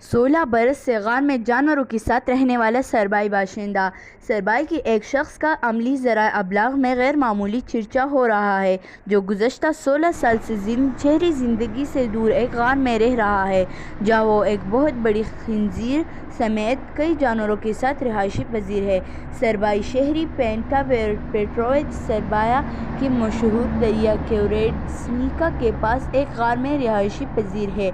16 برس سے غار میں جانوروں کے ساتھ رہنے والا سربائی باشندہ۔ سربائی کے ایک شخص کا عملی ذرائع ابلاغ میں غیر معمولی چرچا ہو رہا ہے، جو گزشتہ 16 سال سے شہری زندگی سے دور ایک غار میں رہ رہا ہے، جہاں وہ ایک بہت بڑی خنزیر سمیت کئی جانوروں کے ساتھ رہائش پذیر ہے۔ سربائی شہری پینٹا پیٹرووچ سربایا کے مشہور دریا کوریڈزنیکا کے پاس ایک غار میں رہائش پذیر ہے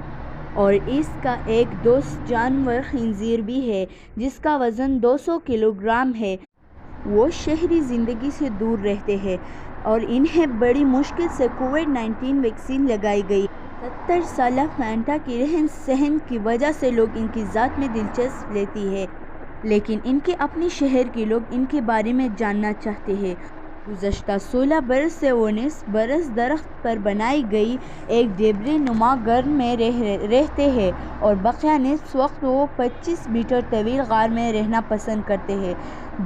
اور اس کا ایک دوست جانور خنزیر بھی ہے جس کا وزن 200 کلوگرام ہے۔ وہ شہری زندگی سے دور رہتے ہیں اور انہیں بڑی مشکل سے کووڈ-19 ویکسین لگائی گئی۔ 70 سالہ پینٹا کی رہن سہن کی وجہ سے لوگ ان کی ذات میں دلچسپی لیتے ہیں، لیکن ان کے اپنے شہر کے لوگ ان کے بارے میں جاننا چاہتے ہیں۔ گزشتہ 16 برس سے وہ 19 برس درخت پر بنائی گئی ایک ڈبری نما گھر میں رہتے ہیں اور بقیہ نصف وقت وہ 25 میٹر طویل غار میں رہنا پسند کرتے ہیں،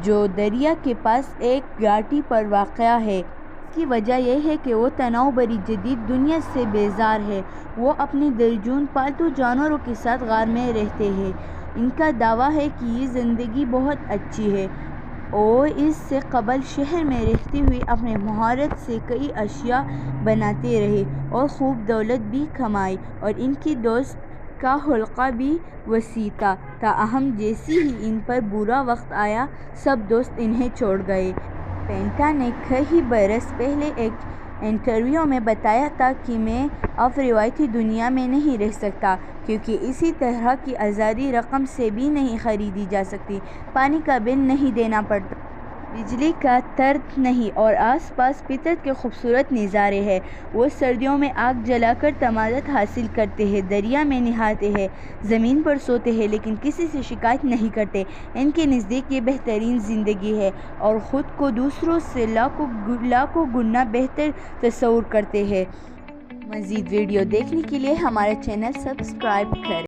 جو دریا کے پاس ایک گھاٹی پر واقع ہے۔ اس کی وجہ یہ ہے کہ وہ تناؤ بھری جدید دنیا سے بیزار ہیں۔ وہ اپنے درجن پالتو جانوروں کے ساتھ غار میں رہتے ہیں۔ ان کا دعویٰ ہے کہ یہ زندگی بہت اچھی ہے۔ وہ اس سے قبل شہر میں رہتے ہوئے اپنی مہارت سے کئی اشیاء بناتے رہے اور خوب دولت بھی کمائی، اور ان کے دوست کا حلقہ بھی وسیع تھا۔ تاہم جیسے ہی ان پر برا وقت آیا، سب دوست انہیں چھوڑ گئے۔ پینٹا نے کئی برس پہلے ایک انٹرویو میں بتایا تھا کہ میں اب روایتی دنیا میں نہیں رہ سکتا، کیونکہ اسی طرح کی آزادی رقم سے بھی نہیں خریدی جا سکتی۔ پانی کا بل نہیں دینا پڑتا، بجلی کا طرد نہیں، اور آس پاس فطرت کے خوبصورت نظارے ہیں۔ وہ سردیوں میں آگ جلا کر تمازت حاصل کرتے ہیں، دریا میں نہاتے ہیں، زمین پر سوتے ہیں، لیکن کسی سے شکایت نہیں کرتے۔ ان کے نزدیک یہ بہترین زندگی ہے اور خود کو دوسروں سے لاکھوں گنا بہتر تصور کرتے ہیں۔ مزید ویڈیو دیکھنے کے لیے ہمارا چینل سبسکرائب کریں۔